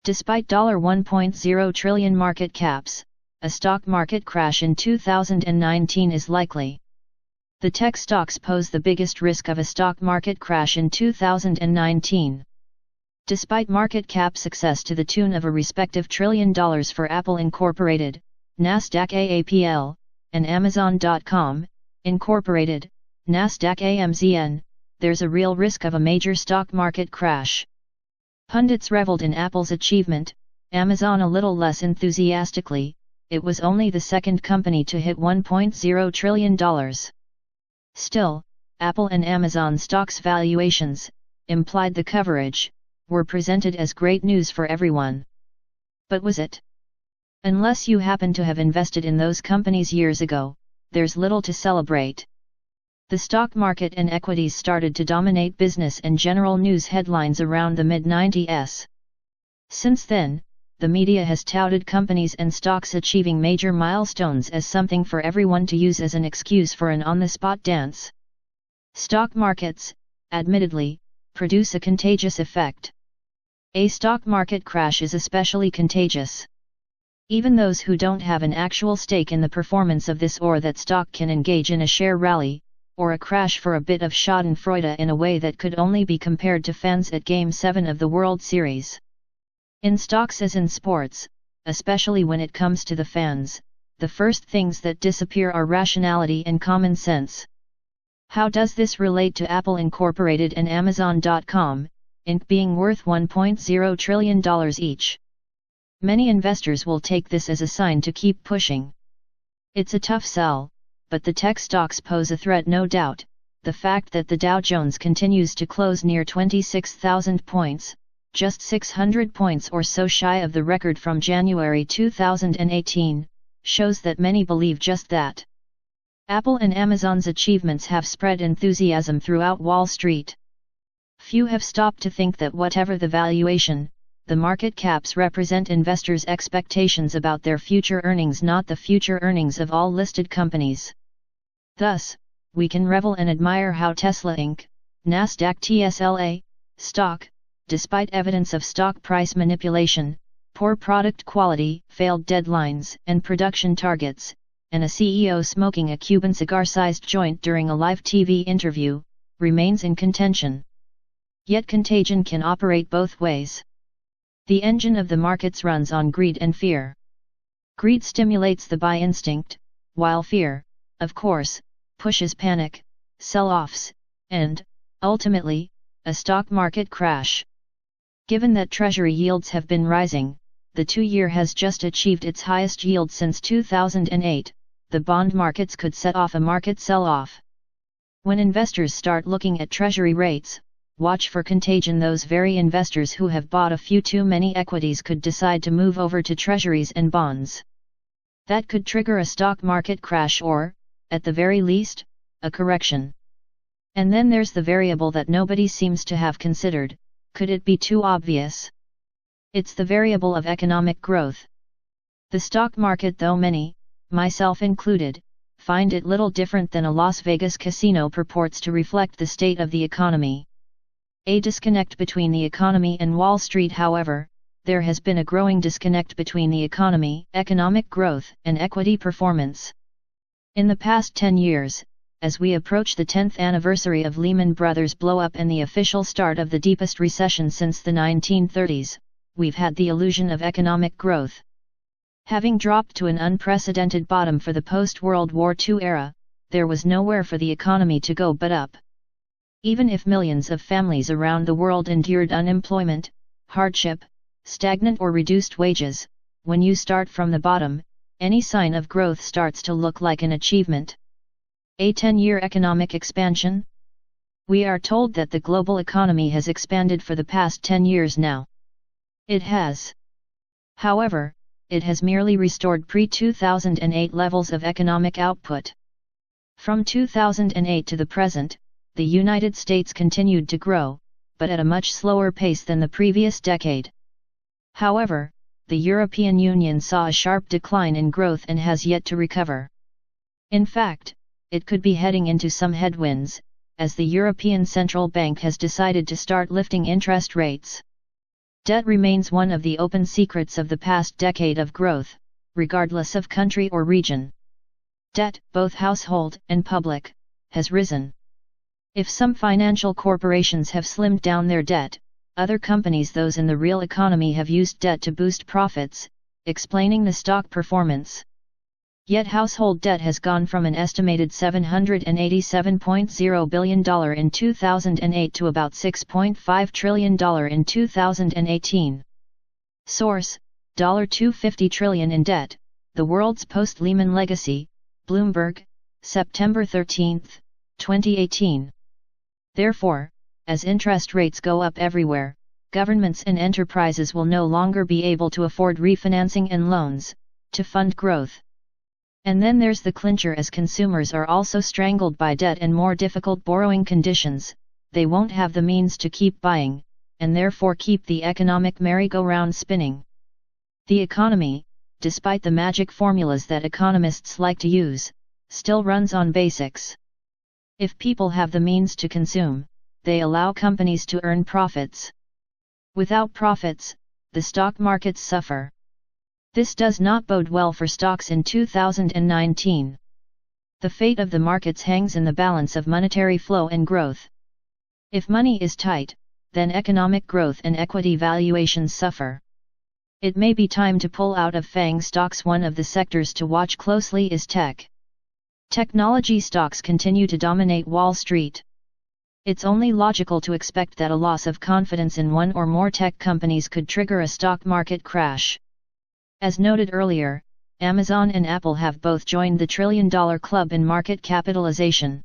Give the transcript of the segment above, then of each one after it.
Despite $1.0 trillion market caps, a stock market crash in 2019 is likely. The tech stocks pose the biggest risk of a stock market crash in 2019. Despite market cap success to the tune of a respective $1 trillion for Apple Incorporated, Nasdaq AAPL, and Amazon.com, Incorporated, Nasdaq AMZN, there's a real risk of a major stock market crash. Pundits reveled in Apple's achievement, Amazon a little less enthusiastically. It was only the second company to hit $1.0 trillion. Still, Apple and Amazon stocks valuations, implied the coverage, were presented as great news for everyone. But was it? Unless you happen to have invested in those companies years ago, there's little to celebrate. The stock market and equities started to dominate business and general news headlines around the mid-90s. Since then, the media has touted companies and stocks achieving major milestones as something for everyone to use as an excuse for an on-the-spot dance. Stock markets, admittedly, produce a contagious effect. A stock market crash is especially contagious. Even those who don't have an actual stake in the performance of this or that stock can engage in a share rally, or a crash for a bit of schadenfreude in a way that could only be compared to fans at Game 7 of the World Series. In stocks as in sports, especially when it comes to the fans, the first things that disappear are rationality and common sense. How does this relate to Apple Incorporated and Amazon.com, Inc. being worth $1.0 trillion each? Many investors will take this as a sign to keep pushing. It's a tough sell, but the tech stocks pose a threat no doubt. The fact that the Dow Jones continues to close near 26,000 points, just 600 points or so shy of the record from January 2018, shows that many believe just that. Apple and Amazon's achievements have spread enthusiasm throughout Wall Street. Few have stopped to think that whatever the valuation, the market caps represent investors' expectations about their future earnings, not the future earnings of all listed companies. Thus, we can revel and admire how Tesla Inc., Nasdaq TSLA, stock, despite evidence of stock price manipulation, poor product quality, failed deadlines and production targets, and a CEO smoking a Cuban cigar-sized joint during a live TV interview, remains in contention. Yet contagion can operate both ways. The engine of the markets runs on greed and fear. Greed stimulates the buy instinct, while fear, of course, pushes panic, sell-offs, and, ultimately, a stock market crash. Given that Treasury yields have been rising, the 2-year has just achieved its highest yield since 2008, the bond markets could set off a market sell-off. When investors start looking at Treasury rates, watch for contagion. Those very investors who have bought a few too many equities could decide to move over to Treasuries and bonds. That could trigger a stock market crash or, at the very least, a correction. And then there's the variable that nobody seems to have considered. Could it be too obvious? It's the variable of economic growth. The stock market, though many, myself included, find it little different than a Las Vegas casino, purports to reflect the state of the economy. A disconnect between the economy and Wall Street. However, there has been a growing disconnect between the economy, economic growth, and equity performance. In the past 10 years, as we approach the 10th anniversary of Lehman Brothers' blow-up and the official start of the deepest recession since the 1930s, we've had the illusion of economic growth. Having dropped to an unprecedented bottom for the post-World War II era, there was nowhere for the economy to go but up. Even if millions of families around the world endured unemployment, hardship, stagnant or reduced wages, when you start from the bottom, any sign of growth starts to look like an achievement. A 10-year economic expansion? We are told that the global economy has expanded for the past 10 years now. It has. However, it has merely restored pre-2008 levels of economic output. From 2008 to the present, the United States continued to grow, but at a much slower pace than the previous decade. However, the European Union saw a sharp decline in growth and has yet to recover. In fact, it could be heading into some headwinds, as the European Central Bank has decided to start lifting interest rates. Debt remains one of the open secrets of the past decade of growth, regardless of country or region. Debt, both household and public, has risen. If some financial corporations have slimmed down their debt, other companies, those in the real economy, have used debt to boost profits, explaining the stock performance. Yet household debt has gone from an estimated $787.0 billion in 2008 to about $6.5 trillion in 2018. Source: $250 trillion in debt, the world's post-Lehman legacy, Bloomberg, September 13, 2018. Therefore, as interest rates go up everywhere, governments and enterprises will no longer be able to afford refinancing and loans to fund growth. And then there's the clincher: as consumers are also strangled by debt and more difficult borrowing conditions, they won't have the means to keep buying, and therefore keep the economic merry-go-round spinning. The economy, despite the magic formulas that economists like to use, still runs on basics. If people have the means to consume, they allow companies to earn profits. Without profits, the stock markets suffer. This does not bode well for stocks in 2019. The fate of the markets hangs in the balance of monetary flow and growth. If money is tight, then economic growth and equity valuations suffer. It may be time to pull out of FANG stocks. One of the sectors to watch closely is tech. Technology stocks continue to dominate Wall Street. It's only logical to expect that a loss of confidence in one or more tech companies could trigger a stock market crash. As noted earlier, Amazon and Apple have both joined the trillion-dollar club in market capitalization.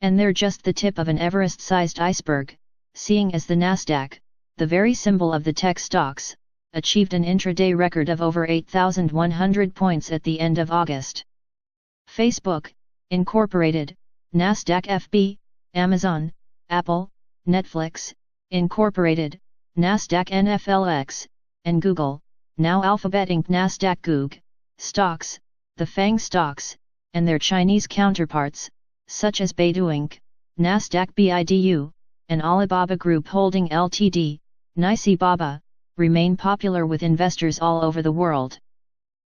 And they're just the tip of an Everest-sized iceberg, seeing as the Nasdaq, the very symbol of the tech stocks, achieved an intraday record of over 8,100 points at the end of August. Facebook, Incorporated, Nasdaq FB, Amazon, Apple, Netflix, Incorporated, Nasdaq NFLX, and Google, now Alphabet Inc. Nasdaq Goog, stocks, the FANG stocks, and their Chinese counterparts, such as Baidu Inc., Nasdaq BIDU, and Alibaba Group Holding Ltd., NYSE Baba, remain popular with investors all over the world.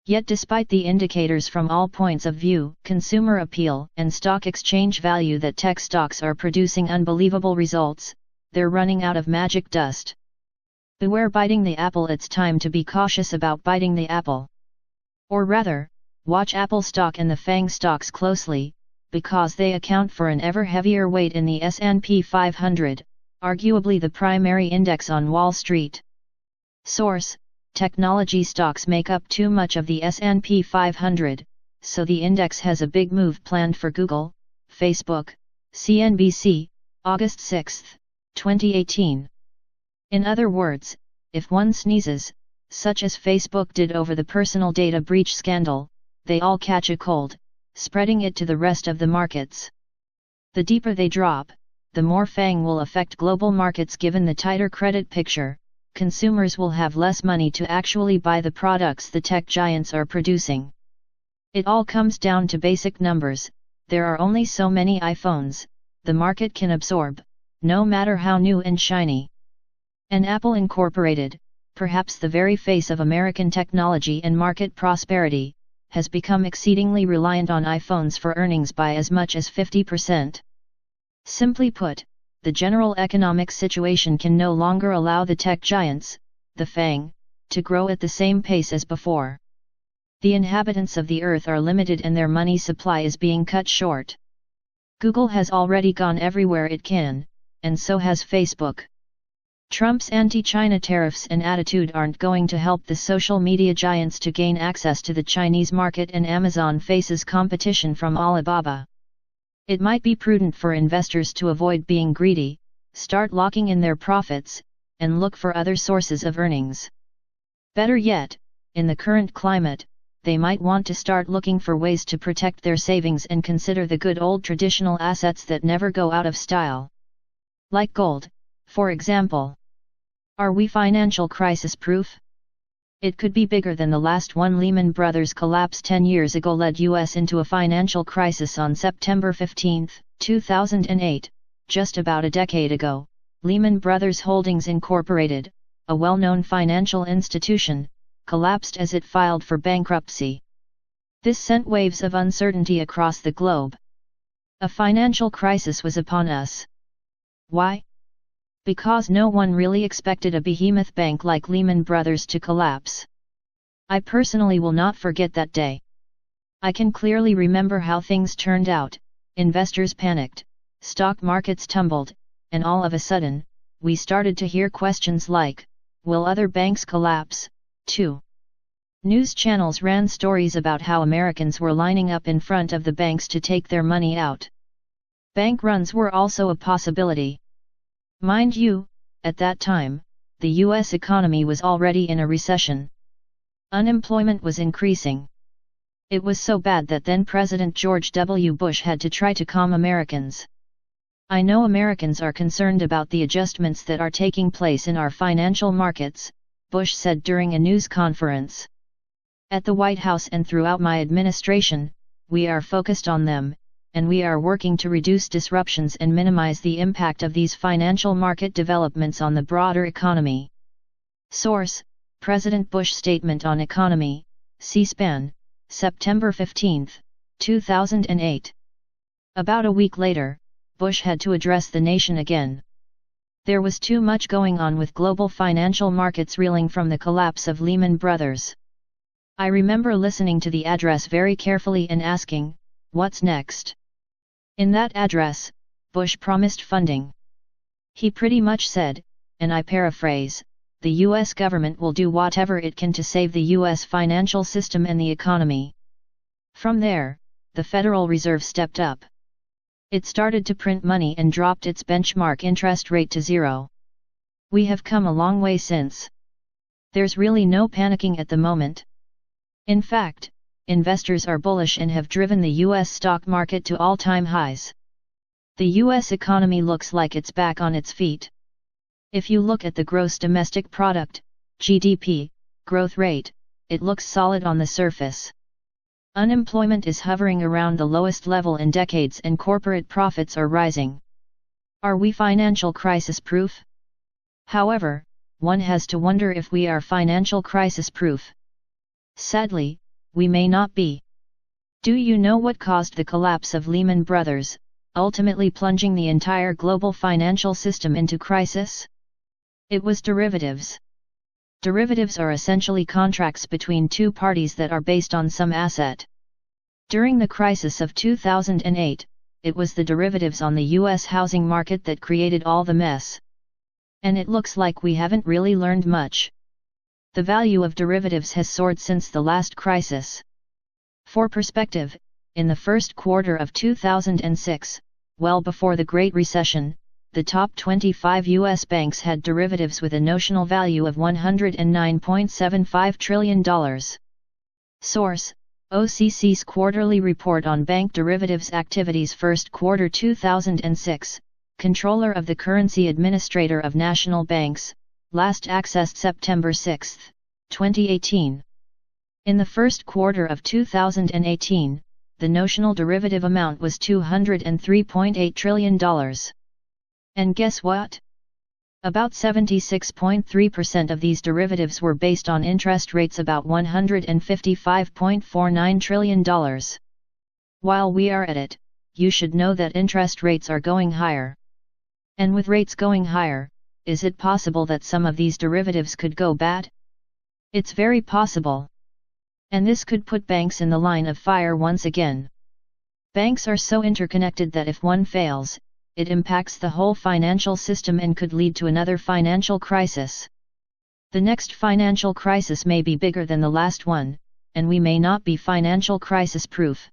Yet despite the indicators from all points of view, consumer appeal, and stock exchange value that tech stocks are producing unbelievable results, they're running out of magic dust. Beware biting the apple. It's time to be cautious about biting the apple. Or rather, watch Apple stock and the FANG stocks closely, because they account for an ever heavier weight in the S&P 500, arguably the primary index on Wall Street. Source: technology stocks make up too much of the S&P 500, so the index has a big move planned for Google, Facebook, CNBC, August 6, 2018. In other words, if one sneezes, such as Facebook did over the personal data breach scandal, they all catch a cold, spreading it to the rest of the markets. The deeper they drop, the more FANG will affect global markets. Given the tighter credit picture, consumers will have less money to actually buy the products the tech giants are producing. It all comes down to basic numbers: there are only so many iPhones the market can absorb, no matter how new and shiny. And Apple Incorporated, perhaps the very face of American technology and market prosperity, has become exceedingly reliant on iPhones for earnings by as much as 50%. Simply put, the general economic situation can no longer allow the tech giants, the FANG, to grow at the same pace as before. The inhabitants of the earth are limited and their money supply is being cut short. Google has already gone everywhere it can, and so has Facebook. Trump's anti-China tariffs and attitude aren't going to help the social media giants to gain access to the Chinese market, and Amazon faces competition from Alibaba. It might be prudent for investors to avoid being greedy, start locking in their profits, and look for other sources of earnings. Better yet, in the current climate, they might want to start looking for ways to protect their savings and consider the good old traditional assets that never go out of style. Like gold, for example. Are we financial crisis proof? It could be bigger than the last one. Lehman Brothers collapse 10 years ago led US into a financial crisis on September 15, 2008. Just about a decade ago, Lehman Brothers Holdings Incorporated, a well-known financial institution, collapsed as it filed for bankruptcy. This sent waves of uncertainty across the globe. A financial crisis was upon us. Why? Because no one really expected a behemoth bank like Lehman Brothers to collapse. I personally will not forget that day. I can clearly remember how things turned out. Investors panicked, stock markets tumbled, and all of a sudden, we started to hear questions like, will other banks collapse, too? News channels ran stories about how Americans were lining up in front of the banks to take their money out. Bank runs were also a possibility. Mind you, at that time, the US economy was already in a recession. Unemployment was increasing. It was so bad that then President George W. Bush had to try to calm Americans. I know Americans are concerned about the adjustments that are taking place in our financial markets, Bush said during a news conference. At the White House and throughout my administration, we are focused on them, and we are working to reduce disruptions and minimize the impact of these financial market developments on the broader economy. Source: President Bush Statement on Economy, C-SPAN, September 15, 2008. About a week later, Bush had to address the nation again. There was too much going on with global financial markets reeling from the collapse of Lehman Brothers. I remember listening to the address very carefully and asking, what's next? In that address, Bush promised funding. He pretty much said, and I paraphrase, the US government will do whatever it can to save the US financial system and the economy. From there, the Federal Reserve stepped up. It started to print money and dropped its benchmark interest rate to zero. We have come a long way since. There's really no panicking at the moment. In fact, investors are bullish and have driven the US stock market to all-time highs. The US economy looks like it's back on its feet. If you look at the gross domestic product, GDP, growth rate, it looks solid on the surface. Unemployment is hovering around the lowest level in decades and corporate profits are rising. Are we financial crisis proof? However, one has to wonder if we are financial crisis proof. Sadly, we may not be. Do you know what caused the collapse of Lehman Brothers, ultimately plunging the entire global financial system into crisis? It was derivatives. Derivatives are essentially contracts between two parties that are based on some asset. During the crisis of 2008, it was the derivatives on the US housing market that created all the mess. And it looks like we haven't really learned much. The value of derivatives has soared since the last crisis. For perspective, in the first quarter of 2006, well before the Great Recession, the top 25 U.S. banks had derivatives with a notional value of $109.75 trillion. Source: OCC's Quarterly Report on Bank Derivatives Activities First Quarter 2006, Controller of the Currency Administrator of National Banks, last accessed September 6, 2018. In the first quarter of 2018, the notional derivative amount was $203.8 trillion. And guess what? About 76.3% of these derivatives were based on interest rates about $155.49 trillion. While we are at it, you should know that interest rates are going higher. And with rates going higher, is it possible that some of these derivatives could go bad? It's very possible. And this could put banks in the line of fire once again. Banks are so interconnected that if one fails, it impacts the whole financial system and could lead to another financial crisis. The next financial crisis may be bigger than the last one, and we may not be financial crisis proof.